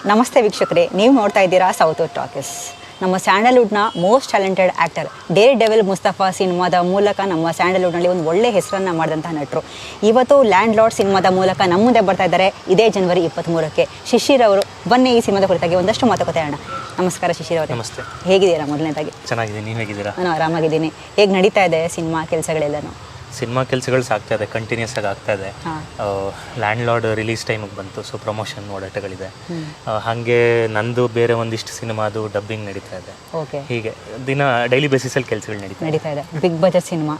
ನಮಸ್ತೆ ವೀಕ್ಷಕರೇ, ನೀವು ನೋಡ್ತಾ ಇದ್ದೀರಾ ಸೌತ್ ಟಾಕೀಸ್. ನಮ್ಮ ಸ್ಯಾಂಡಲ್ವುಡ್ನ most talented actor Dare Devil Mustafa ಸಿನಿಮಾದ ಮೂಲಕ ನಮ್ಮ ಸ್ಯಾಂಡಲ್ವುಡ್ನಲ್ಲಿ ಒಂದು ಒಳ್ಳೆ ಹೆಸರನ್ನು ಮಾಡಿದಂಥ ನಟರು ಇವತ್ತು ಲ್ಯಾಂಡ್ ಲಾರ್ಡ್ ಸಿನಿಮಾದ ಮೂಲಕ ನಮ್ಮ ಮುಂದೆ ಬರ್ತಾ ಇದ್ದಾರೆ. ಇದೇ ಜನವರಿ 23ಕ್ಕೆ ಶಿಶಿರ್ ಅವರು. ಬನ್ನಿ ಈ ಸಿನಿಮಾದ ಕುರಿತಾಗಿ ಒಂದಷ್ಟು ಮಾತುಕತೆ ಆಡೋಣ. ನಮಸ್ಕಾರ ಶಿಶಿರ್ ಅವರೇ. ನಮಸ್ತೆ. ಹೇಗಿದ್ದೀರಾ? ಮೊದಲನೇದಾಗಿ ಚೆನ್ನಾಗಿದ್ದೀನಿ, ನೀವು ಹೇಗಿದ್ದೀರಾ? ನಾನು ಆರಾಮಾಗಿದ್ದೀನಿ. ಹೇಗೆ ನಡೀತಾ ಇದೆ ಸಿನಿಮಾ ಕೆಲಸಗಳೆಲ್ಲನೂ? ಸಿನಿಮಾ ಕೆಲಸಗಳು ಸಾಗ್ತಾ ಇದೆ, ಕಂಟಿನ್ಯೂಸ್ ಆಗಿ ಆಗ್ತಾ ಇದೆ. ಲ್ಯಾಂಡ್ ಲಾರ್ಡ್ ರಿಲೀಸ್ ಟೈಮಿಗೆ ಬಂತು, ಸೊ ಪ್ರಮೋಷನ್ ಓಡಾಟಗಳಿದೆ. ಹಾಗೆ ನಂದು ಬೇರೆ ಒಂದಿಷ್ಟು ಸಿನಿಮಾದು ಡಬ್ಬಿಂಗ್ ನಡೀತಾ ಇದೆ. ಓಕೆ. ಹೀಗೆ ದಿನ ಡೈಲಿ ಬೇಸಿಸಲ್ಲಿ ಕೆಲಸಗಳು ನಡೀತಾ ಇದೆ. Big budget cinema.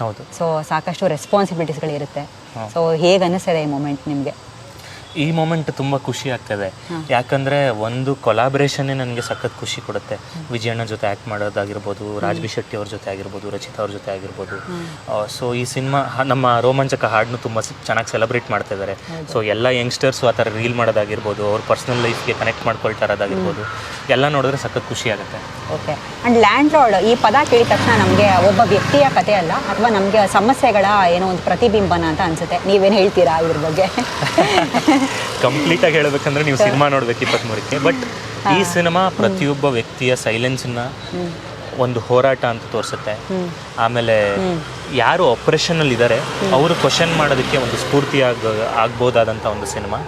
ಹೌದು. ಸೊ ಸಾಕಷ್ಟು ರೆಸ್ಪಾನ್ಸಿಬಿಲಿಟೀಸ್ಗಳಿರುತ್ತೆ. ಸೊ ಹೇಗೆ ಅನ್ನಿಸ್ತದೆ ಈ ಮೂಮೆಂಟ್ ನಿಮಗೆ? ಈ ಮೂಮೆಂಟ್ ತುಂಬ ಖುಷಿ ಆಗ್ತದೆ. ಯಾಕಂದರೆ ಒಂದು ಕೊಲಾಬ್ರೇಷನ್ನೇ ನನಗೆ ಸಖತ್ ಖುಷಿ ಕೊಡುತ್ತೆ. ವಿಜಯಣ್ಣ ಜೊತೆ ಆ್ಯಕ್ಟ್ ಮಾಡೋದಾಗಿರ್ಬೋದು, ರಾಜ್ಬಿ ಶೆಟ್ಟಿ ಅವ್ರ ಜೊತೆ ಆಗಿರ್ಬೋದು, ರಚಿತಾ ಅವ್ರ ಜೊತೆ ಆಗಿರ್ಬೋದು. ಸೊ ಈ ಸಿನಿಮಾ ನಮ್ಮ ರೋಮಾಂಚಕ ಹಾಡನ್ನು ತುಂಬ ಚೆನ್ನಾಗಿ ಸೆಲೆಬ್ರೇಟ್ ಮಾಡ್ತಾ ಇದ್ದಾರೆ. ಸೊ ಎಲ್ಲ ಯಂಗ್ಸ್ಟರ್ಸು ಆ ಥರ ರೀಲ್ ಮಾಡೋದಾಗಿರ್ಬೋದು, ಅವ್ರ ಪರ್ಸ್ನಲ್ ಲೈಫ್ಗೆ ಕನೆಕ್ಟ್ ಮಾಡ್ಕೊಳ್ತಾ ಇರೋದಾಗಿರ್ಬೋದು, ಎಲ್ಲ ನೋಡಿದ್ರೆ ಸಖತ್ ಖುಷಿ ಆಗುತ್ತೆ. ಓಕೆ. ಆ್ಯಂಡ್ ಲ್ಯಾಂಡ್ ಲಾರ್ಡ್ ಈ ಪದ ಕೇಳಿದ ತಕ್ಷಣ ನಮಗೆ ಒಬ್ಬ ವ್ಯಕ್ತಿಯ ಕಥೆ ಅಲ್ಲ, ಅಥವಾ ನಮಗೆ ಸಮಸ್ಯೆಗಳ ಏನೋ ಒಂದು ಪ್ರತಿಬಿಂಬನ ಅಂತ ಅನಿಸುತ್ತೆ. ನೀವೇನು ಹೇಳ್ತೀರಾ ಇದ್ರ ಬಗ್ಗೆ? ಕಂಪ್ಲೀಟಾಗಿ ಹೇಳಬೇಕಂದ್ರೆ ನೀವು ಸಿನಿಮಾ ನೋಡ್ಬೇಕು 23ಕ್ಕೆ. ಬಟ್ ಈ ಸಿನಿಮಾ ಪ್ರತಿಯೊಬ್ಬ ವ್ಯಕ್ತಿಯ ಸೈಲೆನ್ಸನ್ನ ಒಂದು ಹೋರಾಟ ಅಂತ ತೋರಿಸುತ್ತೆ. ಆಮೇಲೆ ಯಾರು ಆಪರೇಷನಲ್ಲಿ ಇದ್ದಾರೆ ಅವರು ಕ್ವಶನ್ ಮಾಡೋದಕ್ಕೆ ಒಂದು ಸ್ಫೂರ್ತಿ ಆಗ್ಬೋದಾದಂಥ ಒಂದು ಸಿನಿಮಾ.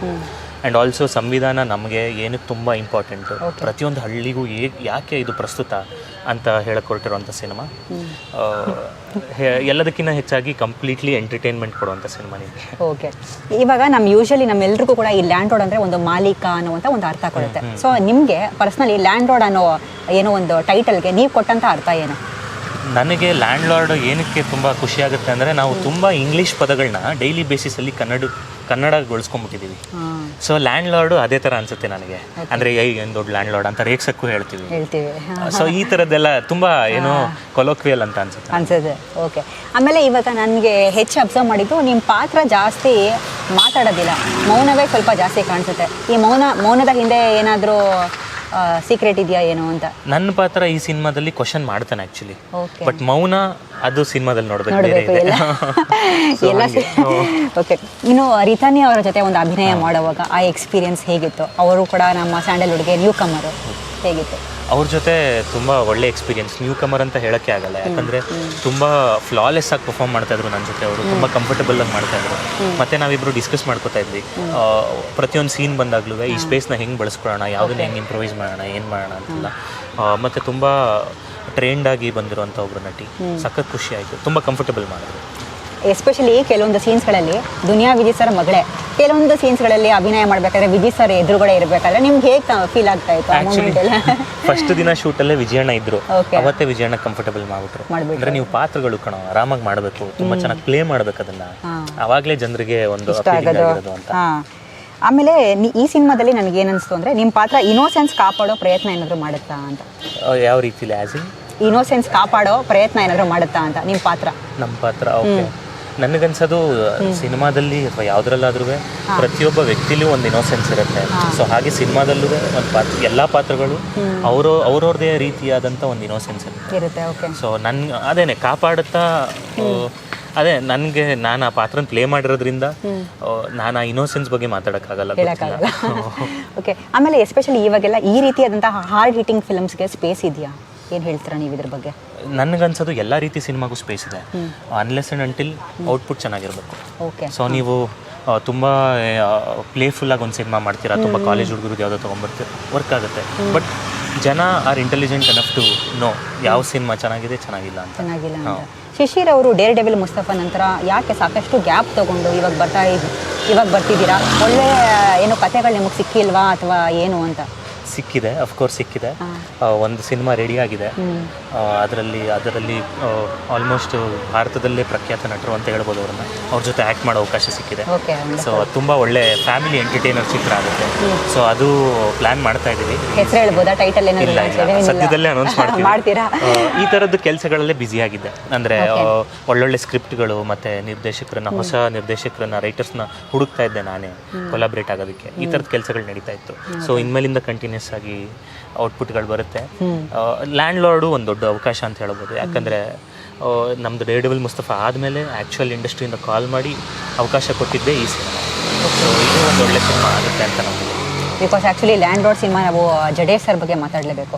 ಆ್ಯಂಡ್ ಆಲ್ಸೋ ಸಂವಿಧಾನ ನಮಗೆ ಏನಕ್ಕೆ ತುಂಬ ಇಂಪಾರ್ಟೆಂಟು, ಪ್ರತಿಯೊಂದು ಹಳ್ಳಿಗೂ ಯಾಕೆ ಇದು ಪ್ರಸ್ತುತ ಅಂತ ಹೇಳಿಕೊಟ್ಟಿರುವಂಥ ಸಿನಿಮಾ. ಎಲ್ಲದಕ್ಕಿಂತ ಹೆಚ್ಚಾಗಿ ಕಂಪ್ಲೀಟ್ಲಿ ಎಂಟರ್ಟೈನ್ಮೆಂಟ್ ಕೊಡುವಂಥ ಸಿನಿಮಾ ನಿಮಗೆ. ಓಕೆ. ಇವಾಗ ನಮ್ಮೆಲ್ರಿಗೂ ಕೂಡ ಈ ಲ್ಯಾಂಡ್ ಲಾರ್ಡ್ ಅಂದರೆ ಒಂದು ಮಾಲೀಕ ಅನ್ನುವಂಥ ಒಂದು ಅರ್ಥ ಕೊಡುತ್ತೆ. ಸೊ ನಿಮಗೆ ಪರ್ಸ್ನಲಿ ಲ್ಯಾಂಡ್ ಲಾರ್ಡ್ ಅನ್ನೋ ಏನೋ ಒಂದು ಟೈಟಲ್ಗೆ ನೀವು ಕೊಟ್ಟಂಥ ಅರ್ಥ ಏನು? ನನಗೆ ಲ್ಯಾಂಡ್ ಲಾರ್ಡ್ ಏನಕ್ಕೆ ತುಂಬ ಖುಷಿಯಾಗುತ್ತೆ ಅಂದರೆ, ನಾವು ತುಂಬ ಇಂಗ್ಲೀಷ್ ಪದಗಳನ್ನ ಡೈಲಿ ಬೇಸಿಸಲ್ಲಿ ಕನ್ನಡಗೊಳಿಸ್ಕೊಂಡ್ಬಿಟ್ಟಿದ್ದೀವಿ. ಸೊ ಲ್ಯಾಂಡ್ ಲಾರ್ಡು ಅದೇ ಥರ ಅನಿಸುತ್ತೆ ನನಗೆ. ಅಂದರೆ ಏನು ದೊಡ್ಡ ಲ್ಯಾಂಡ್ ಲಾರ್ಡ್ ಅಂತ ರೇಕ್ಸಕ್ಕೂ ಹೇಳ್ತೀವಿ. ಸೊ ಈ ಥರದ್ದೆಲ್ಲ ತುಂಬ ಏನೋ ಕೊಲೋಕ್ವಿಯಲ್ ಅಂತ ಅನ್ಸುತ್ತೆ. ಓಕೆ. ಆಮೇಲೆ ಇವಾಗ ನನಗೆ ಹೆಚ್ಚು ಅಬ್ಸರ್ವ್ ಮಾಡಿದ್ದು, ನಿಮ್ಮ ಪಾತ್ರ ಜಾಸ್ತಿ ಮಾತಾಡೋದಿಲ್ಲ, ಮೌನವೇ ಸ್ವಲ್ಪ ಜಾಸ್ತಿ ಕಾಣಿಸುತ್ತೆ. ಈ ಮೌನದ ಹಿಂದೆ ಏನಾದರೂ ಸೀಕ್ರೆಟ್ ಇದೆಯಾ ಏನೋ ಅಂತ? ನನ್ನ ಪಾತ್ರ ಈ ಸಿನಿಮಾದಲ್ಲಿ ಕ್ವಶನ್ ಮಾಡ್ತಾನೆ ಆ್ಯಕ್ಚುಲಿ. ಬಟ್ ಮೌನ ಅದು ಸಿನಿಮಾದಲ್ಲಿ ನೋಡಬೇಕು. ಓಕೆ. ಇನ್ನು ರಿತಾನಿ ಅವರ ಜೊತೆ ಒಂದು ಅಭಿನಯ ಮಾಡುವಾಗ ಆ ಎಕ್ಸ್ಪೀರಿಯನ್ಸ್ ಹೇಗಿತ್ತು? ಅವರು ಕೂಡ ನಮ್ಮ ಸ್ಯಾಂಡಲ್ವುಡ್ಗೆ ನ್ಯೂ ಕಮರು. ಹೇಗಿತ್ತು ಅವ್ರ ಜೊತೆ? ತುಂಬ ಒಳ್ಳೆ ಎಕ್ಸ್ಪೀರಿಯನ್ಸ್. ನ್ಯೂ ಕಮರ್ ಅಂತ ಹೇಳೋಕ್ಕೆ ಆಗಲ್ಲ, ಯಾಕಂದರೆ ತುಂಬ ಫ್ಲಾಲೆಸ್ ಆಗಿ ಪರ್ಫಾರ್ಮ್ ಮಾಡ್ತಾಯಿದ್ರು ನನ್ನ ಜೊತೆ. ಅವರು ತುಂಬ ಕಂಫರ್ಟಬಲ್ ಆಗಿ ಮಾಡ್ತಾಯಿದ್ರು. ಮತ್ತು ನಾವಿಬ್ಬರು ಡಿಸ್ಕಸ್ ಮಾಡ್ಕೋತಾ ಇದ್ವಿ ಪ್ರತಿಯೊಂದು ಸೀನ್ ಬಂದಾಗಲೂ ಈ ಸ್ಪೇಸ್ನ ಹೆಂಗೆ ಬಳಸ್ಕೊಳ್ಳೋಣ, ಯಾವುದನ್ನ ಹೆಂಗೆ ಇಂಪ್ರೂವೈಸ್ ಮಾಡೋಣ, ಏನು ಮಾಡೋಣ ಅಂತೆಲ್ಲ. ಮತ್ತು ತುಂಬ ಟ್ರೈನ್ಡಾಗಿ ಬಂದಿರುವಂಥ ಒಬ್ಬರು ನಟಿ. ಸಖತ್ ಖುಷಿ ಆಯಿತು, ತುಂಬ ಕಂಫರ್ಟಬಲ್ ಮಾಡಿದ್ರು. ಎಸ್ಪೆಷಲಿ ಕೆಲವೊಂದು ಸೀನ್ಸ್ಗಳಲ್ಲಿ ದುನಿಯಾ ವಿಜಯ್ ಸರ್ ಮಗಳೇ, ಕೆಲವೊಂದು ಸೀನ್ಸ್ಗಳಲ್ಲಿ ಅಭಿನಯ ಮಾಡಬೇಕಾದ್ರೆ ವಿಜಯ್ ಸರ್ ಎದುರುಗಡೆ ಇರಬೇಕಾದ್ರೆ ನಿಮ್ಗೆ ಹೇಗೆ ಫೀಲ್ ಆಗ್ತಾ ಇತ್ತು? ಫಸ್ಟ್ ದಿನ ಶೂಟಲ್ಲೇ ವಿಜಯಣ್ಣ ಇದ್ರು, ಅವತ್ತೇ ವಿಜಯಣ್ಣ ಕಂಫರ್ಟಬಲ್ ಮಾಡ್ಬಿಟ್ರು. ಅಂದರೆ ನೀವು ಪಾತ್ರಗಳು ಕಣೋ ಆರಾಮಾಗಿ ಮಾಡಬೇಕು, ತುಂಬ ಚೆನ್ನಾಗಿ ಪ್ಲೇ ಮಾಡ್ಬೇಕು, ಅದನ್ನ ಅವಾಗಲೇ ಜನರಿಗೆ ಒಂದು ಅಂತ. ಆಮೇಲೆ ಈ ಸಿನಿಮಾದಲ್ಲಿ ನನಗೆ ಏನನ್ನಿಸ್ತು ಅಂದರೆ, ನಿಮ್ಮ ಪಾತ್ರ ಇನೋಸೆನ್ಸ್ ಕಾಪಾಡೋ ಪ್ರಯತ್ನ ಏನಾದರೂ ಮಾಡುತ್ತಾ ಅಂತ? ಯಾವ ರೀತಿಲಿ? ಇನೋಸೆನ್ಸ್ ಕಾಪಾಡೋ ಪ್ರಯತ್ನ ಏನಾದರೂ ಮಾಡುತ್ತಾ ಅಂತ ನಿಮ್ಮ ಪಾತ್ರ? ನಮ್ಮ ಪಾತ್ರ ಓಕೆ. ನನಗನ್ಸೋದು ಸಿನಿಮಾದಲ್ಲಿ ಅಥವಾ ಯಾವುದ್ರಲ್ಲಾದ್ರೂ ಪ್ರತಿಯೊಬ್ಬ ವ್ಯಕ್ತಿಲೂ ಒಂದು ಇನೋಸೆನ್ಸ್ ಇರುತ್ತೆ. ಸೊ ಹಾಗೆ ಸಿನಿಮಾದಲ್ಲೂ ಒಂದು ಎಲ್ಲ ಪಾತ್ರಗಳು ಅವ್ರವ್ರದೇ ರೀತಿಯಾದಂಥ ಒಂದು ಇನೋಸೆನ್ಸ್ ಇರುತ್ತೆ. ಸೊ ಅದೇನೆ ಕಾಪಾಡುತ್ತಾ. ನಾನು ಆ ಪಾತ್ರನ ಪ್ಲೇ ಮಾಡಿರೋದ್ರಿಂದ ನಾನು ಆ ಇನೋಸೆನ್ಸ್ ಬಗ್ಗೆ ಮಾತಾಡೋಕ್ಕಾಗಲ್ಲ. ಓಕೆ. ಆಮೇಲೆ ಎಸ್ಪೆಷಲಿ ಇವಾಗೆಲ್ಲ ಈ ರೀತಿಯಾದಂತಹ ಹಾರ್ಡ್ ಹಿಟ್ಟಿಂಗ್ ಫಿಲ್ಮ್ಸ್ಗೆ ಸ್ಪೇಸ್ ಇದೆಯಾ? ಏನು ಹೇಳ್ತೀರಾ ನೀವು ಇದ್ರ ಬಗ್ಗೆ? ನನಗನ್ಸೋದು ಎಲ್ಲ ರೀತಿ ಸಿನಿಮಾಗೂ ಸ್ಪೇಸ್ ಇದೆ, ಅನ್ಲೆಸ್ ಆ್ಯಂಡ್ ಅಂಟಿಲ್ ಔಟ್ಪುಟ್ ಚೆನ್ನಾಗಿರಬೇಕು. ಓಕೆ. ಸೊ ನೀವು ತುಂಬ ಪ್ಲೇಫುಲ್ಲಾಗಿ ಒಂದು ಸಿನಿಮಾ ಮಾಡ್ತೀರಾ, ತುಂಬ ಕಾಲೇಜ್ ಹುಡುಗರು ಯಾವುದೋ ತೊಗೊಂಬರ್ತೀರ, ವರ್ಕ್ ಆಗುತ್ತೆ. ಬಟ್ ಜನ are intelligent enough to know ಯಾವ ಸಿನಿಮಾ ಚೆನ್ನಾಗಿದೆ, ಚೆನ್ನಾಗಿಲ್ಲ ಅಂತ. ಶಿಶಿರ್ ಅವರು ಡೇರ್ ಡೆವಿಲ್ ಮುಸ್ತಫಾ ನಂತರ ಯಾಕೆ ಸಾಕಷ್ಟು ಗ್ಯಾಪ್ ತೊಗೊಂಡು ಇವಾಗ ಬರ್ತಿದ್ದೀರಾ? ಒಳ್ಳೆ ಏನು ಕಥೆಗಳು ನಿಮಗೆ ಸಿಕ್ಕಿಲ್ವಾ ಅಥವಾ ಏನು ಅಂತ? ಸಿಕ್ಕಿದೆ, ಅಫ್ಕೋರ್ಸ್ ಸಿಕ್ಕಿದೆ. ಒಂದು ಸಿನಿಮಾ ರೆಡಿ ಆಗಿದೆ. ಅದರಲ್ಲಿ ಆಲ್ಮೋಸ್ಟ್ ಭಾರತದಲ್ಲೇ ಪ್ರಖ್ಯಾತ ನಟರು ಅಂತ ಹೇಳ್ಬೋದು ಅವ್ರನ್ನ. ಅವ್ರ ಜೊತೆ ಆ್ಯಕ್ಟ್ ಮಾಡೋ ಅವಕಾಶ ಸಿಕ್ಕಿದೆ. ಸೊ ತುಂಬ ಒಳ್ಳೆ ಫ್ಯಾಮಿಲಿ ಎಂಟರ್ಟೈನರ್ ಚಿತ್ರ ಆಗುತ್ತೆ. ಸೊ ಅದು ಪ್ಲ್ಯಾನ್ ಮಾಡ್ತಾ ಇದ್ದೀವಿ. ಹೆಸರು ಹೇಳ್ಬೋದಾ? ಟೈಟಲ್ ಇಲ್ಲ, ಸದ್ಯದಲ್ಲೇ ಅನೌನ್ಸ್ ಮಾಡ್ತೀರಾ? ಈ ಥರದ್ದು ಕೆಲಸಗಳಲ್ಲೇ ಬ್ಯುಸಿಯಾಗಿದ್ದೆ. ಅಂದರೆ ಒಳ್ಳೊಳ್ಳೆ ಸ್ಕ್ರಿಪ್ಟ್ಗಳು ಮತ್ತು ಹೊಸ ನಿರ್ದೇಶಕರನ್ನ, ರೈಟರ್ಸ್ನ ಹುಡುಕ್ತಾ ಇದ್ದೆ ನಾನೇ ಕೊಲಾಬ್ರೇಟ್ ಆಗೋದಕ್ಕೆ. ಈ ಥರದ ಕೆಲಸಗಳು ನಡೀತಾ ಇತ್ತು. ಸೊ ಇನ್ಮೇಲಿಂದ ಕಂಟಿನ್ಯೂಸ್ ಆಗಿ ಔಟ್ಪುಟ್ಗಳು ಬರುತ್ತೆ. ಲ್ಯಾಂಡ್ ಲಾರ್ಡು ಒಂದು ದೊಡ್ಡ ಅವಕಾಶ ಅಂತ ಹೇಳ್ಬೋದು. ಯಾಕಂದರೆ ನಮ್ಮದು ಡೇರ್ ಡೆವಿಲ್ ಮುಸ್ತಫಾ ಆದಮೇಲೆ ಆ್ಯಕ್ಚುಯಲ್ ಇಂಡಸ್ಟ್ರಿಯಿಂದ ಕಾಲ್ ಮಾಡಿ ಅವಕಾಶ ಕೊಟ್ಟಿದ್ದೆ ಈ ಸಿನಿಮಾ. ಸೊ ಇದು ಒಂದು ಒಳ್ಳೆ ಸಿನಿಮಾ ಆಗುತ್ತೆ ಅಂತ ನಮಗೆ. Because actually land lord cinema ನಾವು ಜಡೇಶ್ ಸರ್ ಬಗ್ಗೆ ಮಾತಾಡಲೇಬೇಕು.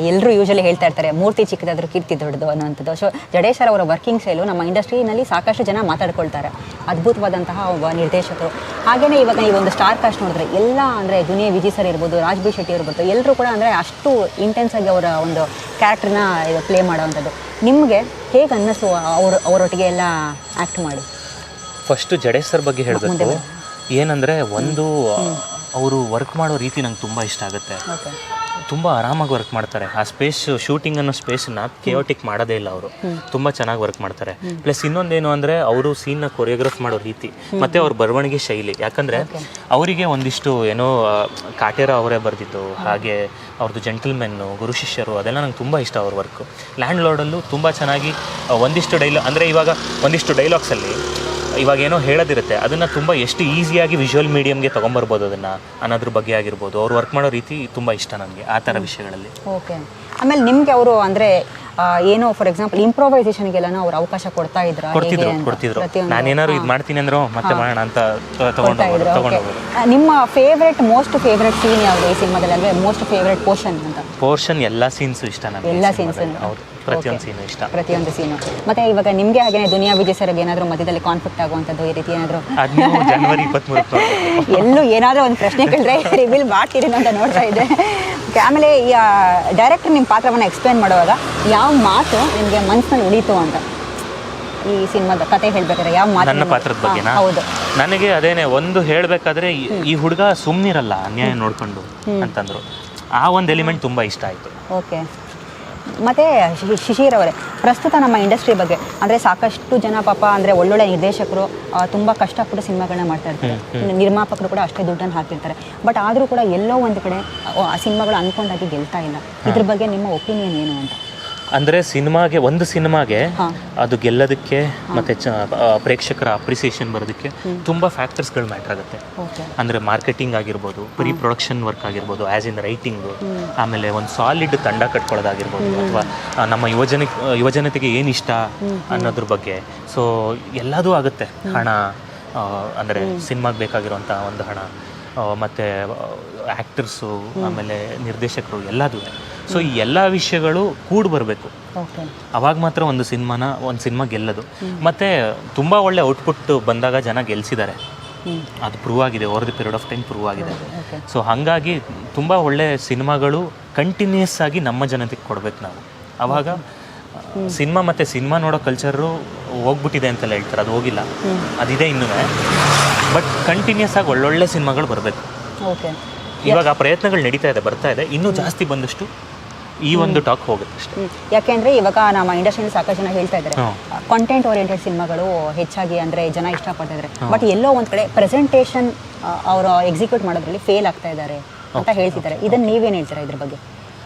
ಎಲ್ಲರೂ ಯೂಶಲಿ ಹೇಳ್ತಾ ಇರ್ತಾರೆ ಮೂರ್ತಿ ಚಿಕ್ಕದಾದ್ರೂ ಕೀರ್ತಿ ದೊಡ್ಡದು ಅನ್ನೋಂಥದ್ದು. ಸೊ ಜಡೇಶ್ ಸರ್ ಅವರ ವರ್ಕಿಂಗ್ ಸ್ಟೈಲು ನಮ್ಮ ಇಂಡಸ್ಟ್ರಿನಲ್ಲಿ ಸಾಕಷ್ಟು ಜನ ಮಾತಾಡ್ಕೊಳ್ತಾರೆ. ಅದ್ಭುತವಾದಂತಹ ಒಬ್ಬ ನಿರ್ದೇಶಕರು. ಹಾಗೆಯೇ ಇವಾಗ ಈ ಒಂದು ಸ್ಟಾರ್ ಕಾಸ್ಟ್ ನೋಡಿದ್ರೆ ಎಲ್ಲ ಅಂದರೆ ದುನಿಯಾ ವಿಜಯ್ ಸರ್ ಇರ್ಬೋದು, ರಾಜ್ ಬಿ ಶೆಟ್ಟಿ ಇರ್ಬೋದು, ಎಲ್ಲರೂ ಕೂಡ ಅಂದರೆ ಅಷ್ಟು ಇಂಟೆನ್ಸ್ ಆಗಿ ಅವರ ಒಂದು ಕ್ಯಾರೆಕ್ಟರ್ನ ಪ್ಲೇ ಮಾಡೋವಂಥದ್ದು. ನಿಮಗೆ ಹೇಗೆ ಅನ್ನಿಸು ಅವರೊಟ್ಟಿಗೆ ಎಲ್ಲ ಆ್ಯಕ್ಟ್ ಮಾಡಿ? ಫಸ್ಟು ಜಡೇಶ್ ಸರ್ ಬಗ್ಗೆ ಹೇಳಬೇಕು. ಏನಂದರೆ ಒಂದು ಅವರು ವರ್ಕ್ ಮಾಡೋ ರೀತಿ ನಂಗೆ ತುಂಬ ಇಷ್ಟ ಆಗುತ್ತೆ. ತುಂಬ ಆರಾಮಾಗಿ ವರ್ಕ್ ಮಾಡ್ತಾರೆ. ಆ ಸ್ಪೇಸ್, ಶೂಟಿಂಗ್ ಅನ್ನೋ ಸ್ಪೇಸನ್ನ ಕೇಯೋಟಿಕ್ ಮಾಡೋದೇ ಇಲ್ಲ ಅವರು. ತುಂಬ ಚೆನ್ನಾಗಿ ವರ್ಕ್ ಮಾಡ್ತಾರೆ. ಪ್ಲಸ್ ಇನ್ನೊಂದೇನು ಅಂದರೆ ಅವರು ಸೀನ್ನ ಕೊರಿಯೋಗ್ರಾಫ್ ಮಾಡೋ ರೀತಿ ಮತ್ತು ಅವ್ರ ಬರವಣಿಗೆ ಶೈಲಿ. ಯಾಕಂದರೆ ಅವರಿಗೆ ಒಂದಿಷ್ಟು ಏನೋ ಕಾಟೇರ ಅವರೇ ಬರೆದಿದ್ದು, ಹಾಗೆ ಅವ್ರದ್ದು ಜೆಂಟಲ್ಮೆನ್ನು, ಗುರು ಶಿಷ್ಯರು, ಅದೆಲ್ಲ ನಂಗೆ ತುಂಬ ಇಷ್ಟ ಅವ್ರ ವರ್ಕು. ಲ್ಯಾಂಡ್ ಲಾರ್ಡಲ್ಲೂ ತುಂಬ ಚೆನ್ನಾಗಿ ಒಂದಿಷ್ಟು ಅಂದರೆ ಇವಾಗ ಒಂದಿಷ್ಟು ಡೈಲಾಗ್ಸಲ್ಲಿ ಇವಾಗ ಏನೋ ಹೇಳೋದಿರುತ್ತೆ, ಅದನ್ನು ತುಂಬ ಎಷ್ಟು ಈಸಿಯಾಗಿ ವಿಜುವಲ್ ಮೀಡಿಯಮ್ಗೆ ತೊಗೊಂಬರ್ಬೋದು ಅದನ್ನು ಅನ್ನೋದ್ರ ಬಗ್ಗೆ ಆಗಿರ್ಬೋದು. ಅವ್ರು ವರ್ಕ್ ಮಾಡೋ ರೀತಿ ತುಂಬ ಇಷ್ಟ ನನಗೆ ಆ ಥರ ವಿಷಯಗಳಲ್ಲಿ. ಓಕೆ. ಆಮೇಲೆ ನಿಮಗೆ ಅವರು ಅಂದರೆ ಏನೋ ಫಾರ್ ಎಕ್ಸಾಂಪಲ್ ಇಂಪ್ರೊವೈಸೇಷನ್ಗೆಲ್ಲ ಅವ್ರು ಅವಕಾಶ ಕೊಡ್ತಿದ್ರು. ನಾನೇನಾದ್ರು ಇದು ಮಾಡ್ತೀನಿ ಅಂದ್ರು ಮತ್ತೆ ಮಾಡೋಣ ಅಂತ ತಗೊಂಡು. ನಿಮ್ಮ ಮೋಸ್ಟ್ ಫೇವ್ರೆಟ್ ಸೀನ್ ಯಾವುದು ಈ ಸಿನಿಮಾದಲ್ಲಿ? ಅಂದರೆ ಮೋಸ್ಟ್ ಫೇವ್ರೆಟ್ ಪೋರ್ಷನ್ ಎಲ್ಲ ಸೀನ್ಸು ಇಷ್ಟ ನನಗೆ. ಎಲ್ಲ ಸೀನ್ಸು? ಹೌದು, ಪ್ರತಿಯೊಂದು ಸೀನು ಇಷ್ಟ. ಪ್ರತಿಯೊಂದು ಸೀನು. ಮತ್ತೆ ಇವಾಗ ನಿಮಗೆ ಹಾಗೇನೆ ದುನಿಯಾ ವಿಜಯ್ ಸರ್ ಏನಾದರೂ ಮಧ್ಯದಲ್ಲಿ ಕಾನ್ಫ್ಲಿಕ್ಟ್ ಆಗುವಂಥದ್ದು ಈ ರೀತಿ ಏನಾದರೂ? ಜನವರಿ 23 ಎಲ್ಲೂ ಏನಾದರೂ ಒಂದು ಪ್ರಶ್ನೆ ಕೇಳಿದ್ರೆ ರಿವೀಲ್ ಮಾಡ್ತೀರಿ ಅಂತ ನೋಡ್ತಾ ಇದ್ದೆ. ಆಮೇಲೆ ಈ ಡೈರೆಕ್ಟರ್ ನಿಮ್ಮ ಪಾತ್ರವನ್ನು ಎಕ್ಸ್ಪ್ಲೇನ್ ಮಾಡುವಾಗ ಯಾವ ಮಾತು ನಿಮಗೆ ಮನಸ್ಸಿನಲ್ಲಿ ಉಳೀತು ಅಂತ ಈ ಸಿನಿಮಾದ ಕತೆ ಹೇಳ್ಬೇಕಾದ್ರೆ ಯಾವ ಮಾತು? ನನ್ನ ಪಾತ್ರದ ಬಗ್ಗೆನಾ? ಹೌದು. ನನಗೆ ಅದೇನೆ ಒಂದು ಹೇಳಬೇಕಾದ್ರೆ ಈ ಹುಡುಗ ಸುಮ್ಮನಿರಲ್ಲ ಅನ್ಯಾಯ ನೋಡ್ಕೊಂಡು ಅಂತಂದ್ರು. ಆ ಒಂದು ಎಲಿಮೆಂಟ್ ತುಂಬ ಇಷ್ಟ ಆಯಿತು. ಓಕೆ. ಮತ್ತು ಶಿಶಿರ್ ಅವರೇ, ಪ್ರಸ್ತುತ ನಮ್ಮ ಇಂಡಸ್ಟ್ರಿ ಬಗ್ಗೆ ಅಂದರೆ ಸಾಕಷ್ಟು ಜನ ಪಾಪ ಅಂದರೆ ಒಳ್ಳೊಳ್ಳೆ ನಿರ್ದೇಶಕರು ತುಂಬ ಕಷ್ಟಪಟ್ಟು ಸಿನಿಮಾಗಳನ್ನ ಮಾಡ್ತಾ ಇರ್ತಾರೆ. ನಿರ್ಮಾಪಕರು ಕೂಡ ಅಷ್ಟೇ ದುಡ್ಡನ್ನು ಹಾಕಿರ್ತಾರೆ. ಬಟ್ ಆದರೂ ಕೂಡ ಎಲ್ಲೋ ಒಂದು ಕಡೆ ಆ ಸಿನಿಮಾಗಳು ಅಂದ್ಕೊಂಡಾಗಿ ಗೆಲ್ತಾ ಇಲ್ಲ. ಇದ್ರ ಬಗ್ಗೆ ನಿಮ್ಮ ಒಪಿನಿಯನ್ ಏನು ಅಂತ? ಅಂದರೆ ಒಂದು ಸಿನಿಮಾಗೆ ಅದು ಗೆಲ್ಲೋದಕ್ಕೆ ಮತ್ತು ಪ್ರೇಕ್ಷಕರ ಅಪ್ರಿಸಿಯೇಷನ್ ಬರೋದಕ್ಕೆ ತುಂಬ ಫ್ಯಾಕ್ಟರ್ಸ್ಗಳು ಮ್ಯಾಟ್ರ್ ಆಗುತ್ತೆ. ಅಂದರೆ ಮಾರ್ಕೆಟಿಂಗ್ ಆಗಿರ್ಬೋದು, ಪ್ರೀ ಪ್ರೊಡಕ್ಷನ್ ವರ್ಕ್ ಆಗಿರ್ಬೋದು, ಆ್ಯಸ್ ಇನ್ ರೈಟಿಂಗು, ಆಮೇಲೆ ಒಂದು ಸಾಲಿಡ್ ತಂಡ ಕಟ್ಕೊಳ್ಳೋದಾಗಿರ್ಬೋದು, ಅಥವಾ ನಮ್ಮ ಯುವಜನತೆಗೆ ಏನು ಇಷ್ಟ ಅನ್ನೋದ್ರ ಬಗ್ಗೆ. ಸೊ ಎಲ್ಲದೂ ಆಗುತ್ತೆ. ಹಣ ಅಂದರೆ ಸಿನಿಮಾಗೆ ಬೇಕಾಗಿರುವಂಥ ಒಂದು ಹಣ, ಮತ್ತು ಆ್ಯಕ್ಟರ್ಸು, ಆಮೇಲೆ ನಿರ್ದೇಶಕರು, ಎಲ್ಲದೂ. ಸೊ ಈ ಎಲ್ಲ ವಿಷಯಗಳು ಕೂಡಿ ಬರಬೇಕು. ಅವಾಗ ಮಾತ್ರ ಒಂದು ಸಿನಿಮಾ ಗೆಲ್ಲೋದು. ಮತ್ತು ತುಂಬ ಒಳ್ಳೆ ಔಟ್ಪುಟ್ ಬಂದಾಗ ಜನ ಗೆಲ್ಸಿದ್ದಾರೆ. ಅದು ಪ್ರೂವ್ ಆಗಿದೆ, over the period of time prove ಆಗಿದೆ. ಸೊ ಹಾಗಾಗಿ ತುಂಬ ಒಳ್ಳೆ ಸಿನಿಮಾಗಳು ಕಂಟಿನ್ಯೂಸ್ ಆಗಿ ನಮ್ಮ ಜನತೆಗೆ ಕೊಡಬೇಕು ನಾವು. ಆವಾಗ ಸಿನಿಮಾ ನೋಡೋ ಕಲ್ಚರು ಹೋಗ್ಬಿಟ್ಟಿದೆ ಅಂತೆಲ್ಲ ಹೇಳ್ತಾರೆ, ಅದು ಹೋಗಿಲ್ಲ, ಅದಿದೆ ಇನ್ನೂ. ಬಟ್ ಕಂಟಿನ್ಯೂಸ್ ಆಗಿ ಒಳ್ಳೊಳ್ಳೆ ಸಿನಿಮಾಗಳು ಬರಬೇಕು. ಇವಾಗ ಆ ಪ್ರಯತ್ನಗಳು ನಡೀತಾ ಇದೆ, ಬರ್ತಾ ಇದೆ. ಇನ್ನೂ ಜಾಸ್ತಿ ಬಂದಷ್ಟು ಈ ಒಂದು ಟಾಕ್ ಹೋಗುತ್ತೆ ಅಷ್ಟೇ. ಯಾಕೆಂದರೆ ಇವಾಗ ನಮ್ಮ ಇಂಡಸ್ಟ್ರಿಯಲ್ಲಿ ಸಾಕಷ್ಟು ಜನ ಹೇಳ್ತಾ ಇದ್ದಾರೆ ಕಾಂಟೆಂಟ್ ಓರಿಯೆಂಟೆಡ್ ಸಿನಿಮಾಗಳು ಹೆಚ್ಚಾಗಿ ಅಂದರೆ ಜನ ಇಷ್ಟಪಡ್ತಾ ಇದ್ದಾರೆ. ಬಟ್ ಎಲ್ಲೋ ಒಂದು ಕಡೆ ಪ್ರೆಸೆಂಟೇಷನ್ ಅವರು ಎಕ್ಸಿಕ್ಯೂಟ್ ಮಾಡೋದ್ರಲ್ಲಿ ಫೇಲ್ ಆಗ್ತಾ ಇದ್ದಾರೆ ಅಂತ ಹೇಳ್ತಿದ್ದಾರೆ. ಇದನ್ನು ನೀವೇನು ಹೇಳ್ತೀರಾ ಇದ್ರ ಬಗ್ಗೆ?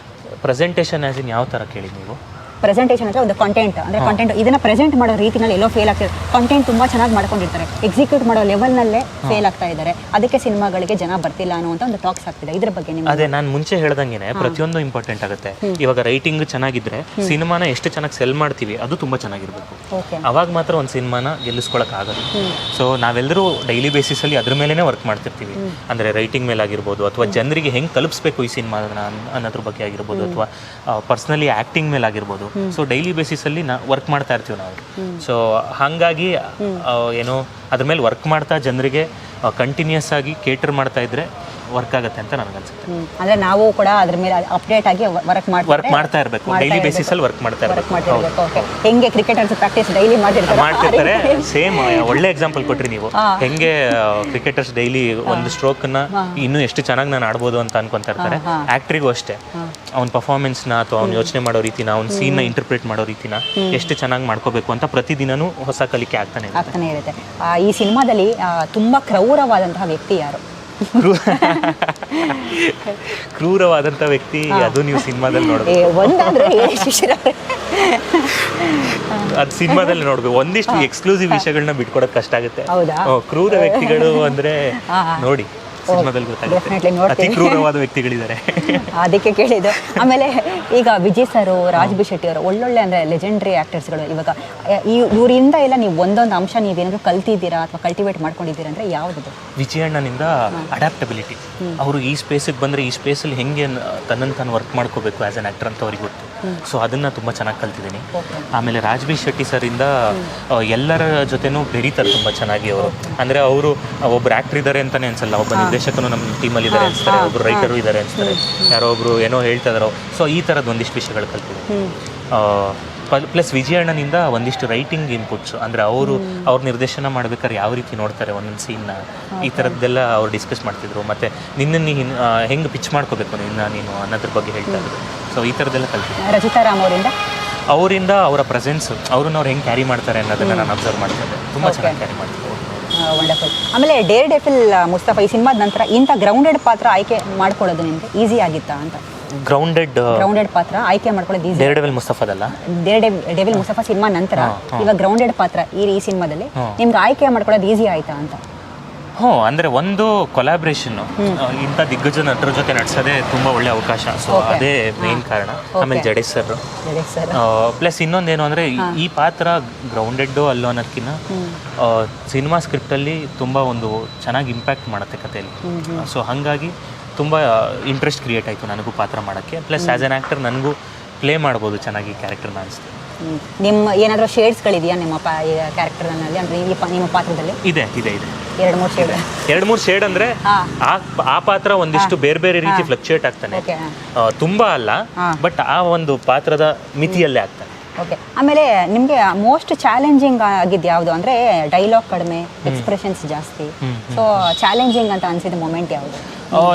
ಪ್ರೆಸೆಂಟೇಷನ್ ಆ್ಯಸ್ ಇನ್ ಯಾವ ಥರ ಕೇಳಿ ನೀವು? ಪ್ರೆಸೆಂಟೇಷನ್ ಅಂದರೆ ಒಂದು ಕಂಟೆಂಟ್ ಇದನ್ನು ಪ್ರೆಸೆಂಟ್ ಮಾಡೋ ರೀತಿನಲ್ಲಿ ಎಲ್ಲೋ ಫೇಲ್ ಆಗ್ತಿದೆ. ಕಂಟೆಂಟ್ ತುಂಬ ಚೆನ್ನಾಗಿ ಮಾಡ್ಕೊಂಡಿರ್ತಾರೆ, ಎಕ್ಸಿಕ್ಯೂಟ್ ಮಾಡೋ ಲೆವೆಲ್ನಲ್ಲೇ ಫೇಲ್ ಆಗ್ತಾ ಇದ್ದಾರೆ. ಅದಕ್ಕೆ ಸಿನಿಮಾಗಳಿಗೆ ಜನ ಬರ್ತಿಲ್ಲ ಅನ್ನುವಂಥ ಒಂದು ಟಾಕ್ಸ್ ಆಗ್ತಿದೆ. ಇದ್ರ ಬಗ್ಗೆ ನಿಮ್ಮ? ಅದೇ ನಾನು ಮುಂಚೆ ಹೇಳ್ದಂಗೆ ಪ್ರತಿಯೊಂದು ಇಂಪಾರ್ಟೆಂಟ್ ಆಗುತ್ತೆ. ಇವಾಗ ರೈಟಿಂಗ್ ಚೆನ್ನಾಗಿದ್ರೆ ಸಿನಿಮಾನ ಎಷ್ಟು ಚೆನ್ನಾಗಿ ಸೆಲ್ ಮಾಡ್ತೀವಿ ಅದು ತುಂಬ ಚೆನ್ನಾಗಿರ್ಬೇಕು. ಅವಾಗ ಮಾತ್ರ ಒಂದು ಸಿನಿಮಾನ ಗೆಲ್ಲಿಸ್ಕೊಳಕ್ಕಾಗಲ್ಲ. ಸೊ ನಾವೆಲ್ಲರೂ ಡೈಲಿ ಬೇಸಿಸಲ್ಲಿ ಅದ್ರ ಮೇಲೇ ವರ್ಕ್ ಮಾಡ್ತಿರ್ತೀವಿ. ಅಂದರೆ ರೈಟಿಂಗ್ ಮೇಲೆ ಆಗಿರ್ಬೋದು, ಅಥವಾ ಜನರಿಗೆ ಹೆಂಗೆ ತಲುಪಿಸ್ಬೇಕು ಈ ಸಿನಿಮಾನ ಅನ್ನೋದ್ರ ಬಗ್ಗೆ ಆಗಿರ್ಬೋದು, ಅಥವಾ ಪರ್ಸ್ನಲಿ ಆ್ಯಕ್ಟಿಂಗ್ ಮೇಲೆ ಆಗಿರ್ಬೋದು. ಸೊ ಡೈಲಿ ಬೇಸಿಸಲ್ಲಿ ವರ್ಕ್ ಮಾಡ್ತಾ ಇರ್ತೀವಿ ನಾವು. ಸೊ ಹಾಗಾಗಿ ಏನೋ ಅದ್ರ ಮೇಲೆ ವರ್ಕ್ ಮಾಡ್ತಾ ಜನರಿಗೆ ಕಂಟಿನ್ಯೂಸ್ ಆಗಿ ಕೇಟರ್ ಮಾಡ್ತಾ ಇದ್ರೆ ವರ್ಕ್ ಆಗುತ್ತೆ ಅಂತ ನನಗನ್ಸುತ್ತೆ. ಅಂದರೆ ನಾವು ಕೂಡ ಅದ್ರ ಮೇಲೆ ಅಪ್ಡೇಟ್ ಆಗಿ ವರ್ಕ್ ಮಾಡ್ತಾ ಇರಬೇಕು. ಡೈಲಿ ಬೇಸಿಸಲ್ಲಿ ವರ್ಕ್ ಮಾಡ್ತಾ ಇರಬೇಕು. ಹೆಂಗೆ ಕ್ರಿಕೆಟರ್ಸ್ ಪ್ರಾಕ್ಟೀಸ್ ಡೈಲಿ ಮಾಡ್ತಿರ್ತಾರೆ. ಸೇಮ್ ಒಳ್ಳೆ ಎಕ್ಸಾಂಪಲ್ ಕೊಟ್ರಿ ನೀವು. ಹೆಂಗೆ ಕ್ರಿಕೆಟರ್ಸ್ ಡೈಲಿ ಒಂದು ಸ್ಟ್ರೋಕ್ನ ಇನ್ನೂ ಎಷ್ಟು ಚೆನ್ನಾಗಿ ನಾನು ಆಡ್ಬೋದು ಅಂತ ಅನ್ಕೊಂತಾ ಇರ್ತಾರೆ. ಆ್ಯಕ್ಟ್ರಿಗೂ ಅಷ್ಟೇ, ಅವ್ನ ಪರ್ಫಾರ್ಮೆನ್ಸ್ನ ಅಥವಾ ಅವ್ನು ಯೋಚನೆ ಮಾಡೋ ರೀತಿನ, ಅವ್ನ ಸೀನ್ನ ಇಂಟರ್ಪ್ರೇಟ್ ಮಾಡೋ ರೀತಿನ ಎಷ್ಟು ಚೆನ್ನಾಗಿ ಮಾಡ್ಕೋಬೇಕು ಅಂತ ಪ್ರತಿದಿನನೂ ಹೊಸ ಕಲಿಕೆ ಆಗ್ತಾನೆ ಇರುತ್ತೆ. ಈ ಸಿನಿಮಾದಲ್ಲಿ ತುಂಬ ಕ್ರೂರವಾದಂತಹ ವ್ಯಕ್ತಿ ಯಾರು? ಕ್ರೂರವಾದಂಥ ವ್ಯಕ್ತಿ ಅದು ನೀವು ಸಿನಿಮಾದಲ್ಲಿ ನೋಡ್ಬೇಕು. ಅದು ಸಿನಿಮಾದಲ್ಲಿ ನೋಡ್ಬೇಕು. ಒಂದಿಷ್ಟು ಎಕ್ಸ್ಕ್ಲೂಸಿವ್ ವಿಷಯಗಳನ್ನ ಬಿಟ್ಕೊಡೋದು ಕಷ್ಟ ಆಗುತ್ತೆ. ಕ್ರೂರ ವ್ಯಕ್ತಿಗಳು ಅಂದ್ರೆ ನೋಡಿ ಸಿನಿಮಾದಲ್ಲಿ ಗೊತ್ತಾಗುತ್ತೆ. ಡೆಫಿನೆಟ್ಲಿ ಅತಿ ನೋಡ್ತೀವಿ. ಕ್ರೂರವಾದ ವ್ಯಕ್ತಿಗಳಿದ್ದಾರೆ. ಅದಕ್ಕೆ ಕೇಳಿದ್ದು. ಆಮೇಲೆ ಈಗ ವಿಜಯ್ ಸರ್, ರಾಜ್ ಬಿ ಶೆಟ್ಟಿ ಅವರು ಒಳ್ಳೊಳ್ಳೆ ಅಂದರೆ ಲೆಜೆಂಡ್ರಿ ಆ್ಯಕ್ಟರ್ಸ್ಗಳು. ಇವಾಗ ಇವರಿಂದ ಎಲ್ಲ ನೀವು ಒಂದೊಂದು ಅಂಶ ನೀವೇನಾದರೂ ಕಲ್ತಿದ್ದೀರಾ ಅಥವಾ ಕಲ್ಟಿವೇಟ್ ಮಾಡ್ಕೊಂಡಿದ್ದೀರಾ ಅಂದರೆ ಯಾವುದು? ವಿಜಯಣ್ಣನಿಂದ ಅಡ್ಯಾಪ್ಟಬಿಲಿಟಿ. ಅವರು ಈ ಸ್ಪೇಸಿಗೆ ಬಂದರೆ ಈ ಸ್ಪೇಸಲ್ಲಿ ಹೆಂಗೆ ತನ್ನನ್ನು ತಾನು ವರ್ಕ್ ಮಾಡ್ಕೋಬೇಕು ಆ್ಯಸ್ ಅನ್ ಆ್ಯಕ್ಟರ್ ಅಂತ ಅವ್ರಿಗೆ ಗೊತ್ತು. ಸೊ ಅದನ್ನು ತುಂಬ ಚೆನ್ನಾಗಿ ಕಲ್ತಿದ್ದೀನಿ. ಆಮೇಲೆ ರಾಜ್ ಬಿ ಶೆಟ್ಟಿ ಸರಿಂದ ಎಲ್ಲರ ಜೊತೆನೂ ಬೆರೀತಾರೆ ತುಂಬ ಚೆನ್ನಾಗಿ ಅವರು. ಅಂದರೆ ಅವರು ಒಬ್ಬರು ಆ್ಯಕ್ಟರ್ ಇದ್ದಾರೆ ಅಂತಲೇ ಅನ್ಸಲ್ಲ, ಒಬ್ಬ ನಿರ್ದೇಶಕನು ನಮ್ಮ ಟೀಮಲ್ಲಿ ಇದ್ದಾರೆ ಅನಿಸ್ತಾರೆ, ಒಬ್ಬರು ರೈಟರು ಇದ್ದಾರೆ ಅನಿಸ್ತಾರೆ, ಯಾರೋ ಒಬ್ಬರು ಏನೋ ಹೇಳ್ತಾ ಇದ್ದಾರೋ. ಸೊ ಈ ಥರದ್ದು ಒಂದಿಷ್ಟು ವಿಷಯಗಳು ಕಲ್ತಿದ್ದೀನಿ. ಪ್ಲಸ್ ವಿಜಯಣ್ಣನಿಂದ ಒಂದಿಷ್ಟು ರೈಟಿಂಗ್ ಇನ್ಪುಟ್ಸ್, ಅಂದರೆ ಅವ್ರು ನಿರ್ದೇಶನ ಮಾಡ್ಬೇಕಾದ್ರೆ ಯಾವ ರೀತಿ ನೋಡ್ತಾರೆ ಒಂದೊಂದು ಸೀನ್ನ, ಈ ಥರದ್ದೆಲ್ಲ ಅವ್ರು ಡಿಸ್ಕಸ್ ಮಾಡ್ತಿದ್ರು. ಮತ್ತು ನಿನ್ನನ್ನು ಹೆಂಗೆ ಪಿಚ್ ಮಾಡ್ಕೋಬೇಕು ನೀನು ಅನ್ನೋದ್ರ ಬಗ್ಗೆ ಹೇಳ್ತಾ ಇದ್ರು. ಸೊ ಈ ಥರದ್ದೆಲ್ಲ ಕಲ್ತಿದ್ದೀನಿ. ರಚಿತಾ ರಾಮ್ ಅವರಿಂದ ಅವರ ಪ್ರೆಸೆನ್ಸ್, ಅವ್ರನ್ನ ಅವ್ರು ಹೆಂಗೆ ಕ್ಯಾರಿ ಮಾಡ್ತಾರೆ ಅನ್ನೋದನ್ನು ನಾನು ಅಬ್ಸರ್ವ್ ಮಾಡ್ತಿದ್ದೆ. ತುಂಬ ಚೆನ್ನಾಗಿ ಕ್ಯಾರಿ ಮಾಡ್ತಾರೆ. ವಂಡರ್ಫುಲ್. ಆಮೇಲೆ ಡೇರ್ ಡೆವಿಲ್ ಮುಸ್ತಫಾ ಈ ಸಿನಿಮಾದ ನಂತರ ಇಂಥ ಗ್ರೌಂಡೆಡ್ ಪಾತ್ರ ಆಯ್ಕೆ ಮಾಡ್ಕೊಳ್ಳೋದು ನಿಮಗೆ ಈಸಿ ಆಗಿತ್ತಾ ಅಂತ? ಗ್ರೌಂಡೆಡ್ ಪಾತ್ರ ಆಯ್ಕೆ ಮಾಡ್ಕೊಳ್ಳೋದು ಈಸಿ? ಡೇರ್ ಡೆವಿಲ್ ಮುಸ್ತಫಾದಲ್ಲ, ಡೇರ್ ಡೆವಿಲ್ ಮುಸ್ತಫಾ ಸಿನಿಮಾ ನಂತರ ಇವಾಗ ಗ್ರೌಂಡೆಡ್ ಪಾತ್ರ ಈ ಸಿನಿಮಾದಲ್ಲಿ ನಿಮ್ಗೆ ಆಯ್ಕೆ ಮಾಡ್ಕೊಳ್ಳೋದು ಈಸಿ ಆಯ್ತಾ ಅಂತ? ಅಂದರೆ ಒಂದು ಕೊಲಾಬ್ರೇಷನ್, ಇಂಥ ದಿಗ್ಗಜ ನಟರ ಜೊತೆ ನಡ್ಸೋದೇ ತುಂಬ ಒಳ್ಳೆ ಅವಕಾಶ. ಸೊ ಅದೇ ಮೇನ್ ಕಾರಣ. ಆಮೇಲೆ ಜಡೇಶ್ ಸರ್. ಪ್ಲಸ್ ಇನ್ನೊಂದೇನು ಅಂದರೆ ಈ ಪಾತ್ರ ಗ್ರೌಂಡೆಡ್ಡು ಅಲ್ಲೋ ಅನ್ನೋದಕ್ಕಿಂತ ಸಿನಿಮಾ ಸ್ಕ್ರಿಪ್ಟಲ್ಲಿ ತುಂಬ ಒಂದು ಚೆನ್ನಾಗಿ ಇಂಪ್ಯಾಕ್ಟ್ ಮಾಡುತ್ತೆ ಕಥೆಯಲ್ಲಿ. ಸೊ ಹಾಗಾಗಿ ತುಂಬ ಇಂಟ್ರೆಸ್ಟ್ ಕ್ರಿಯೇಟ್ ಆಯಿತು ನನಗೂ ಪಾತ್ರ ಮಾಡೋಕ್ಕೆ. ಪ್ಲಸ್ ಆ್ಯಸ್ ಎನ್ ಆ್ಯಕ್ಟರ್ ನನಗೂ ಪ್ಲೇ ಮಾಡ್ಬೋದು ಚೆನ್ನಾಗಿ ಕ್ಯಾರೆಕ್ಟರ್ನ ಅನಿಸ್ತು. ನಿಮ್ಮ ಏನಾದರೂ ಶೇಡ್ಸ್ಗಳಿದೆಯಾ ನಿಮ್ಮ ಕ್ಯಾರೆಕ್ಟರ್ನಲ್ಲಿ, ಅಂದರೆ ನಿಮ್ಮ ಪಾತ್ರದಲ್ಲಿ? ಇದೆ 2-3 ಶೇಡ್. ಅಂದರೆ ಆ ಪಾತ್ರ ಒಂದಿಷ್ಟು ಬೇರೆ ಬೇರೆ ರೀತಿ ಫ್ಲಕ್ಚುಯೇಟ್ ಆಗ್ತಾನೆ, ತುಂಬ ಅಲ್ಲ, ಬಟ್ ಆ ಒಂದು ಪಾತ್ರದ ಮಿತಿಯಲ್ಲೇ ಆಗ್ತಾನೆ. ಓಕೆ. ಆಮೇಲೆ ನಿಮಗೆ ಮೋಸ್ಟ್ ಚಾಲೆಂಜಿಂಗ್ ಆಗಿದ್ದು ಯಾವುದು? ಅಂದರೆ ಡೈಲಾಗ್ ಕಡಿಮೆ, ಎಕ್ಸ್ಪ್ರೆಷನ್ಸ್ ಜಾಸ್ತಿ. ಸೊ ಚಾಲೆಂಜಿಂಗ್ ಅಂತ ಅನಿಸಿದ ಮೊಮೆಂಟ್ ಯಾವುದು?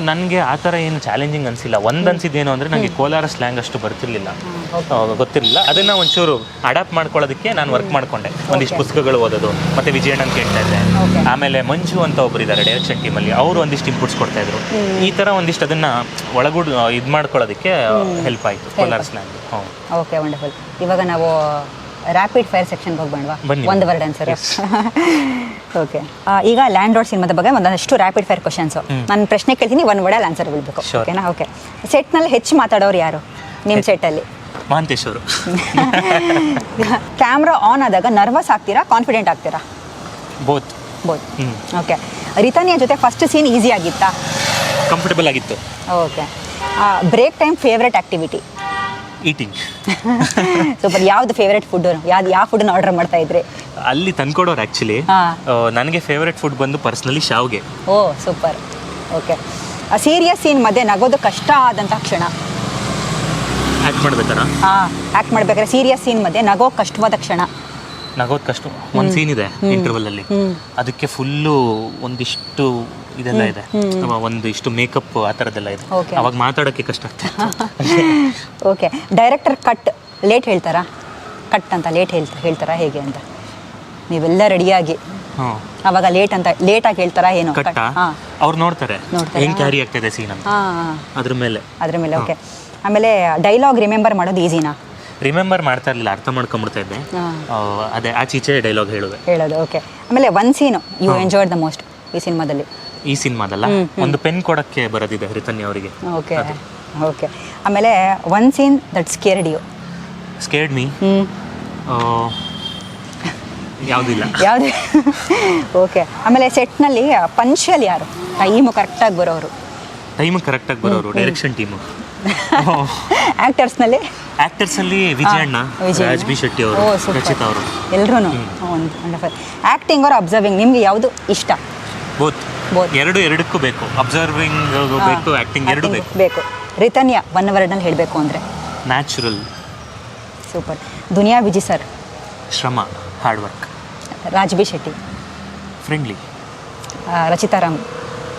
ನನಗೆ ಆ ಥರ ಏನು ಚಾಲೆಂಜಿಂಗ್ ಅನಿಸಿಲ್ಲ. ಒಂದು ಅನಿಸಿದ್ದೇನು ಅಂದರೆ ನನಗೆ ಕೋಲಾರ ಸ್ಲ್ಯಾಂಗ್ ಅಷ್ಟು ಬರ್ತಿರ್ಲಿಲ್ಲ, ಗೊತ್ತಿರಲಿಲ್ಲ. ಅದನ್ನು ಒಂಚೂರು ಅಡಾಪ್ಟ್ ಮಾಡ್ಕೊಳ್ಳೋದಕ್ಕೆ ನಾನು ವರ್ಕ್ ಮಾಡಿಕೊಂಡೆ. ಒಂದಿಷ್ಟು ಪುಸ್ತಕಗಳು ಓದೋದು, ಮತ್ತು ವಿಜಯಣ್ಣನ ಕೇಳ್ತಾ ಇದ್ದೆ. ಆಮೇಲೆ ಮಂಜು ಅಂತ ಒಬ್ಬರು ಇದ್ದಾರೆ ಡೈರೆಕ್ಷನ್ ಟೀಮಲ್ಲಿ, ಅವರು ಒಂದಿಷ್ಟು ಇಂಪುಟ್ಸ್ ಕೊಡ್ತಾಯಿದ್ರು. ಈ ಥರ ಒಂದಿಷ್ಟು ಅದನ್ನು ಒಳಗೂಡು ಇದು ಮಾಡ್ಕೊಳ್ಳೋದಕ್ಕೆ ಹೆಲ್ಪ್ ಆಯಿತು ಕೋಲಾರ ಸ್ಲ್ಯಾಂಗ್. Okay, wonderful. ಇವಾಗ ನಾವು ರ್ಯಾಪಿಡ್ ಫೈರ್ ಸೆಕ್ಷನ್ಗೆ ಹೋಗ್ಬೇಡವಾ? ಒಂದು ವರ್ಡ್ ಆನ್ಸರ್. ಓಕೆ. ಈಗ ಲ್ಯಾಂಡ್ ಲಾರ್ಡ್ ಸಿನಿಮಾದ ಬಗ್ಗೆ ಒಂದಷ್ಟು ರ್ಯಾಪಿಡ್ ಫೈರ್ ಕ್ವಶನ್ಸು. ನಾನು ಪ್ರಶ್ನೆ ಕೇಳ್ತೀನಿ, ಒಂದು ವರ್ಡಲ್ಲಿ ಆನ್ಸರ್ ಬಿಡಬೇಕು. ಓಕೆನಾ? ಓಕೆ. ಸೆಟ್ನಲ್ಲಿ ಹೆಚ್ಚು ಮಾತಾಡೋರು ಯಾರು ನಿಮ್ಮ ಸೆಟ್ಟಲ್ಲಿ? ಮಹಾಂತೇಶ್ ಅವರು. ಕ್ಯಾಮ್ರಾ ಆನ್ ಆದಾಗ ನರ್ವಸ್ ಆಗ್ತೀರಾ, ಕಾನ್ಫಿಡೆಂಟ್ ಆಗ್ತೀರಾ? ಬೋತ್. ಓಕೆ. ರಿತನ್ಯ ಜೊತೆ ಫಸ್ಟ್ ಸೀನ್ ಈಸಿ ಆಗಿತ್ತಾ? ಕಂಫರ್ಟಬಲ್ ಆಗಿತ್ತು. Okay. Break time favourite activity? Eating. Super. ಯಾವ್ದು ಫೇವ್ರೆಟ್ ಫುಡ್? ಯಾವ ಫುಡ್ನ ಆರ್ಡರ್ ಮಾಡ್ತಾ ಇದ್ರಿ? ಅಲ್ಲಿ ತಂದ್ಕೊಡೋರು ಆ್ಯಕ್ಚುಲಿ. ನನಗೆ ಫೇವ್ರೆಟ್ ಫುಡ್ ಬಂದು ಪರ್ಸ್ನಲಿ ಶಾವ್ಗೆ. ಓ ಸೂಪರ್. ಓಕೆ. ಸೀರಿಯಸ್ ಸೀನ್ ಮಧ್ಯೆ ನಗೋದು ಕಷ್ಟ ಆದಂಥ ಕ್ಷಣ? ಆ್ಯಕ್ಟ್ ಮಾಡ್ಬೇಕಾರೆ ಆ್ಯಕ್ಟ್ ಮಾಡ್ಬೇಕಾದ್ರೆ ಸೀರಿಯಸ್ ಸೀನ್ ಮಧ್ಯೆ ನಗೋ ಕಷ್ಟವಾದ ಕ್ಷಣ? ನಗೋದು ಕಷ್ಟ. ಒಂದು ಸೀನ್ ಇದೆ ಇಂಟರ್ವಲಲ್ಲಿ, ಅದಕ್ಕೆ ಫುಲ್ಲು ಒಂದಿಷ್ಟು ಇದೆಲ್ಲ ಇದೆ, ಒಂದಿಷ್ಟು ಮೇಕಪ್ ಆ ಥರದ್ದೆಲ್ಲ ಇದೆ. ಅವಾಗ ಮಾತಾಡೋಕ್ಕೆ ಕಷ್ಟ ಆಗ್ತದೆ. ಓಕೆ. ಡೈರೆಕ್ಟರ್ ಕಟ್ ಲೇಟ್ ಹೇಳ್ತಾರಾ? ಕಟ್ ಅಂತ ಲೇಟ್ ಹೇಳ್ತಾರಾ ಹೇಗೆ ಅಂತ? ನೀವೆಲ್ಲ ರೆಡಿಯಾಗಿ ಅವಾಗ ಲೇಟಾಗಿ ಹೇಳ್ತಾರಾ ಏನು? ಕಟ್ಟ ಅವ್ರು ನೋಡ್ತಾರೆ ಹೆಂಗೆ ಕ್ಯಾರಿ ಆಗ್ತಾಯಿದೆ ಸೀನ್ ಅಂತ, ಅದ್ರ ಮೇಲೆ. ಓಕೆ. ಆಮೇಲೆ ಡೈಲಾಗ್ ರಿಮೆಂಬರ್ ಮಾಡೋದು ಈಸಿನಾ? ರಿಮೆಂಬರ್ ಮಾಡ್ತಾ ಇರಲಿಲ್ಲ, ಅರ್ಥ ಮಾಡ್ಕೊಂಡ್ಬಿಡ್ತಾ ಇದ್ದೆ. ಅದೇ ಆಚೀಚೆ ಡೈಲಾಗ್ ಹೇಳೋದು. ಓಕೆ. ಆಮೇಲೆ ಒಂದು ಸೀನು ಯು ಎಂಜಾಯ್ಡ್ ದ ಮೋಸ್ಟ್ ಈ ಸಿನಿಮಾದಲ್ಲಿ? ಈ ಸಿನಿಮಾದಲ್ಲ, ಒಂದು ಪೆನ್ ಕೊಡೋಕ್ಕೆ ಬರೋದಿದೆ ರಿತನ್ಯ ಅವರಿಗೆ. ಓಕೆ. ಓಕೆ. ಆಮೇಲೆ one scene that scared you? Scared me ಯಾವುದಿಲ್ಲ. ಯಾವುದು? ಓಕೆ. ಆಮೇಲೆ ಸೆಟ್ನಲ್ಲಿ ಪಂಚಲ್ ಯಾರು? ಟೈಮು ಕರೆಕ್ಟಾಗಿ ಬರೋರು? Direction team. ಆ್ಯಕ್ಟರ್ಸ್ನಲ್ಲಿ ವಿಜಯಣ್ಣ, ರಾಜ್ ಬಿ ಶೆಟ್ಟಿ ಅವರು, ರಚಿತಾ ಅವರು, ಎಲ್ಲರೂ. ವಂಡರ್ಫುಲ್. ಆ್ಯಕ್ಟಿಂಗ್ ಆರ್ ಅಬ್ಸರ್ವಿಂಗ್ ನಿಮ್ಗೆ ಯಾವುದು ಇಷ್ಟ? ಬೋತ್. ಎರಡಕ್ಕೂ ಬೇಕು. ಅಬ್ಸರ್ವಿಂಗ್ ಬೇಕು, ಆ್ಯಕ್ಟಿಂಗ್ ಎರಡು ಬೇಕು. ರಿತನ್ಯ ಒನ್ ವರ್ಡ್ನಲ್ಲಿ ಹೇಳಬೇಕು ಅಂದರೆ? Natural. Super. Duniya Vijay sir? ಶ್ರಮ, hard work. Raj B Shetty? Friendly. Rachita Ram?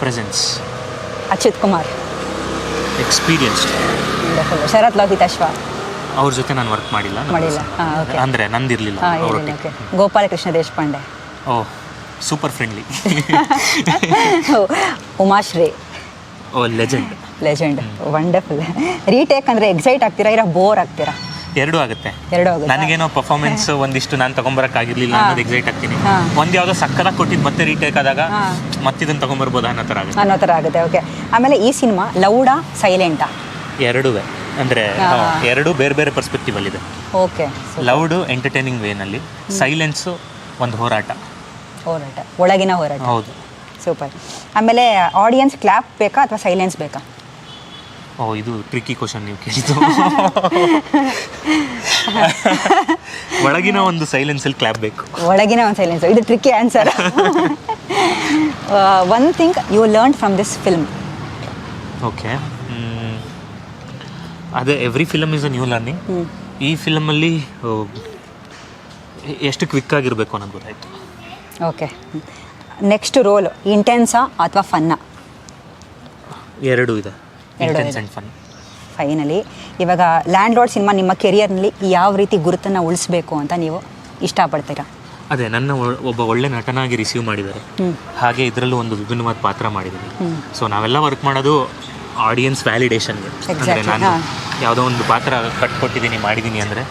Presence. Achyut Kumar? Experienced. Sharath Lohithaswa? ಅವ್ರ ಜೊತೆ ನಾನು ವರ್ಕ್ ಮಾಡಿಲ್ಲ, ಅಂದರೆ ನಂದಿರಲಿಲ್ಲ. Gopalakrishna Deshpande? Oh super friendly. Umashree? Oh legend. Wonderful. Retake ಅಂದರೆ ಎಕ್ಸೈಟ್ ಆಗ್ತೀರಾ ಇಲ್ಲ ಬೋರ್ ಆಗ್ತೀರಾ? ಎರಡೂ ಆಗುತ್ತೆ. ಎರಡೂ ಆಗುತ್ತೆ. ನನಗೇನೋ ಪರ್ಫಾರ್ಮೆನ್ಸ್ ಒಂದಿಷ್ಟು ನಾನು ತಗೊಂಬರಕ್ಕಾಗಿರ್ಲಿಲ್ಲ ಅನ್ನೋದು ಎಕ್ಸೈಟ್ ಆಗ್ತೀನಿ. ಒಂದು ಯಾವುದೋ ಸಕ್ಕದಾಗಿ ಕೊಟ್ಟಿದ್ದು ಮತ್ತೆ ರೀಟೇಕ್ ಆದಾಗ ಮತ್ತಿದನ್ನು ತಗೊಂಬರ್ಬೋದು ಅನ್ನೋ ಥರ ಆಗುತ್ತೆ. ಅನ್ನೋ ಥರ ಆಗುತ್ತೆ. ಓಕೆ. ಆಮೇಲೆ ಈ ಸಿನಿಮಾ ಲೌಡಾ ಸೈಲೆಂಟಾ? ಎರಡೂ ಅಂದರೆ ಎರಡೂ ಬೇರೆ ಬೇರೆ ಪರ್ಸ್ಪೆಕ್ಟಿವಲ್ಲಿದೆ. ಓಕೆ. ಲೌಡು ಎಂಟರ್ಟೈನಿಂಗ್ ವೇನಲ್ಲಿ, ಸೈಲೆನ್ಸು ಒಂದು ಹೋರಾಟ. ಒಳಗಿನ ಹೋರಾಟ. ಹೌದು. ಸೂಪರ್. ಆಮೇಲೆ ಆಡಿಯನ್ಸ್ ಕ್ಲಾಪ್ ಬೇಕಾ ಅಥವಾ ಸೈಲೆನ್ಸ್ ಬೇಕಾ? ಇದು ಟ್ರಿಕ್ಕಿ ಕ್ವಶನ್ ನೀವು ಕೇಳಿದ್ದು. ಒಳಗಿನ ಒಂದು ಸೈಲೆನ್ಸಲ್ಲಿ ಕ್ಲಾಪ್ ಬೇಕು. ಒಳಗಿನ ಒಂದು ಸೈಲೆನ್ಸ್, ಇದು tricky answer. One thing you learn from this film. Okay. ಅದೇ every film is a new learning. ಈ ಫಿಲಮಲ್ಲಿ ಎಷ್ಟು ಕ್ವಿಕ್ ಆಗಿರಬೇಕು ಅನ್ನೋದು ಗೊತ್ತಾಯಿತು. ಓಕೆ. ನೆಕ್ಸ್ಟ್ ರೋಲ್ ಇಂಟೆನ್ಸಾ ಅಥವಾ ಫನ್ನಾ? ಎರಡೂ ಇದೆ, ಇಂಟೆನ್ಸ್ ಆ್ಯಂಡ್ ಫನ್. ಫೈನಲಿ ಇವಾಗ ಲ್ಯಾಂಡ್ ಲಾರ್ಡ್ ಸಿನಿಮಾ ನಿಮ್ಮ ಕೆರಿಯರ್ನಲ್ಲಿ ಯಾವ ರೀತಿ ಗುರುತನ್ನು ಉಳಿಸ್ಬೇಕು ಅಂತ ನೀವು ಇಷ್ಟಪಡ್ತೀರಾ? ಅದೇ ನನ್ನ ಒಬ್ಬ ಒಳ್ಳೆ ನಟನಾಗಿ ರಿಸೀವ್ ಮಾಡಿದ್ದಾರೆ. ಹಾಗೆ ಇದರಲ್ಲೂ ಒಂದು ವಿಭಿನ್ನವಾದ ಪಾತ್ರ ಮಾಡಿದ್ದೀನಿ. ಸೊ ನಾವೆಲ್ಲ ವರ್ಕ್ ಮಾಡೋದು ಆಡಿಯನ್ಸ್ ವ್ಯಾಲಿಡೇಷನ್ಗೆ. ಅಂದರೆ ನಾನು ಯಾವುದೋ ಒಂದು ಪಾತ್ರ ಕಟ್ಕೊಟ್ಟಿದ್ದೀನಿ ಮಾಡಿದ್ದೀನಿ ಅಂದರೆ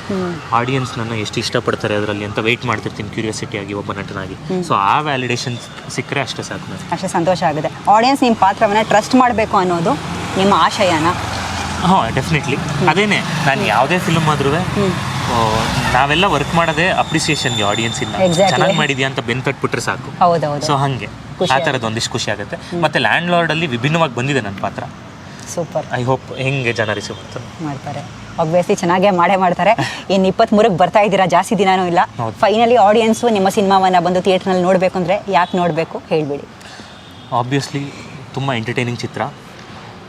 ಆಡಿಯನ್ಸ್ ನನ್ನ ಎಷ್ಟು ಇಷ್ಟಪಡ್ತಾರೆ ಅದರಲ್ಲಿ ಅಂತ ವೆಯ್ಟ್ ಮಾಡ್ತಿರ್ತೀನಿ ಕ್ಯೂರಿಯಾಸಿಟಿ ಆಗಿ ಒಬ್ಬ ನಟನಾಗಿ. ಸೊ ಆ ವ್ಯಾಲಿಡೇಷನ್ ಸಿಕ್ಕರೆ ಅಷ್ಟೇ ಸಾಕು ನನಗೆ. ಅಷ್ಟೇ ಸಂತೋಷ ಆಗುತ್ತೆ. ಆಡಿಯನ್ಸ್ ನಿಮ್ಮ ಪಾತ್ರವನ್ನು ಟ್ರಸ್ಟ್ ಮಾಡಬೇಕು ಅನ್ನೋದು ನಿಮ್ಮ ಆಶಯನ? ಹಾಂ, ಡೆಫಿನೆಟ್ಲಿ ಅದೇನೆ. ನಾನು ಯಾವುದೇ ಫಿಲ್ಮ್ ಆದ್ರೂ ನಾವೆಲ್ಲ ವರ್ಕ್ ಮಾಡೋದೇ ಅಪ್ರಿಸಿಯೇಷನ್ಗೆ, ಆಡಿಯನ್ಸಿಂದ. ಚೆನ್ನಾಗಿ ಮಾಡಿದ್ಯಾ ಅಂತ ಬೆನ್ ತಟ್ಬಿಟ್ರೆ ಸಾಕು. ಹೌದೌದು. ಸೊ ಹಾಗೆ ಆ ಥರದ್ದು ಒಂದಿಷ್ಟು ಖುಷಿ ಆಗುತ್ತೆ. ಮತ್ತು ಲ್ಯಾಂಡ್ ಲಾರ್ಡಲ್ಲಿ ವಿಭಿನ್ನವಾಗಿ ಬಂದಿದೆ ನನ್ನ ಪಾತ್ರ. ಸೂಪರ್. ಐ ಹೋಪ್ ಹೆಂಗೆ ಜನ ರಿಸೀವ್ ಮಾಡ್ತಾರೆ. ಆಬ್ವಿಯಸ್ಲಿ ಚೆನ್ನಾಗೇ ಮಾಡ್ತಾರೆ. ಇನ್ನು 23ಕ್ಕೆ ಬರ್ತಾ ಇದ್ದೀರಾ, ಜಾಸ್ತಿ ದಿನಾನೂ ಇಲ್ಲ. ಫೈನಲಿ ಆಡಿಯನ್ಸು ನಿಮ್ಮ ಸಿನಿಮಾವನ್ನು ಬಂದು ಥಿಯೇಟ್ರ್ನಲ್ಲಿ ನೋಡಬೇಕು ಅಂದರೆ ಯಾಕೆ ನೋಡಬೇಕು ಹೇಳಿಬಿಡಿ. ಆಬ್ವಿಯಸ್ಲಿ ತುಂಬ ಎಂಟರ್ಟೈನಿಂಗ್ ಚಿತ್ರ,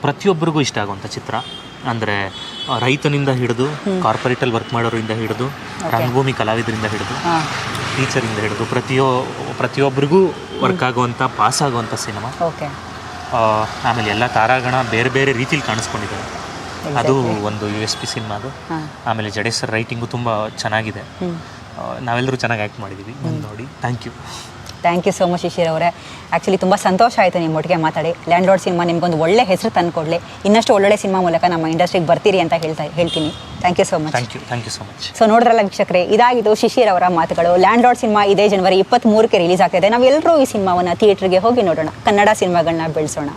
ಪ್ರತಿಯೊಬ್ಬರಿಗೂ ಇಷ್ಟ ಆಗುವಂಥ ಚಿತ್ರ. ಅಂದರೆ ರೈತನಿಂದ ಹಿಡಿದು ಕಾರ್ಪೊರೇಟಲ್ಲಿ ವರ್ಕ್ ಮಾಡೋರಿಂದ ಹಿಡಿದು ರಂಗಭೂಮಿ ಕಲಾವಿದರಿಂದ ಹಿಡಿದು ಟೀಚರಿಂದ ಹಿಡಿದು ಪ್ರತಿಯೊಬ್ಬರಿಗೂ ವರ್ಕ್ ಆಗುವಂಥ, ಪಾಸ್ ಆಗುವಂಥ ಸಿನಿಮಾ. ಓಕೆ. ಆಮೇಲೆ ಎಲ್ಲ ತಾರಾಗಣ ಬೇರೆ ಬೇರೆ ರೀತಿಲಿ ಕಾಣಿಸ್ಕೊಂಡಿದ್ದಾರೆ. ಅದು ಒಂದು USP ಸಿನಿಮಾ ಅದು. ಆಮೇಲೆ ಜಡೇಶ್ ಸರ್ ರೈಟಿಂಗು ತುಂಬ ಚೆನ್ನಾಗಿದೆ. ನಾವೆಲ್ಲರೂ ಚೆನ್ನಾಗಿ ಆ್ಯಕ್ಟ್ ಮಾಡಿದ್ದೀವಿ. ನೋಡಿ, thank you so much Shishir ಅವರೇ. ಆ್ಯಕ್ಚುಲಿ ತುಂಬ ಸಂತೋಷ ಆಯಿತು ನಿಮ್ಮ ಒಟ್ಟಿಗೆ ಮಾತಾಡಿ. ಲ್ಯಾಂಡ್ ಲಾರ್ಡ್ ಸಿನಿಮಾ ನಿಮಗೊಂದು ಒಳ್ಳೆ ಹೆಸರು ತಂದುಕೊಡಲಿ, ಇನ್ನಷ್ಟು ಒಳ್ಳೊಳ್ಳೆ ಸಿನಿಮಾ ಮೂಲಕ ನಮ್ಮ ಇಂಡಸ್ಟ್ರಿಗೆ ಬರ್ತೀರಿ ಅಂತ ಹೇಳ್ತೀನಿ. Thank you so much. Thank you so much. So ನೋಡಿದ್ರಲ್ಲ ವೀಕ್ಷಕರೇ, ಇದಾಗಿದ್ದು ಶಿಶಿರ್ ಅವರ ಮಾತುಗಳು. ಲ್ಯಾಂಡ್ ಲಾರ್ಡ್ ಸಿನಿಮಾ ಇದೇ ಜನವರಿ 23ಕ್ಕೆ ರಿಲೀಸ್ ಆಗ್ತಾಯಿದೆ. ನಾವೆಲ್ಲರೂ ಈ ಸಿನಿಮಾವನ್ನು ಥಿಯೇಟ್ರಿಗೆ ಹೋಗಿ ನೋಡೋಣ, ಕನ್ನಡ ಸಿನಿಮಾಗಳನ್ನ ಬೆಳೆಸೋಣ.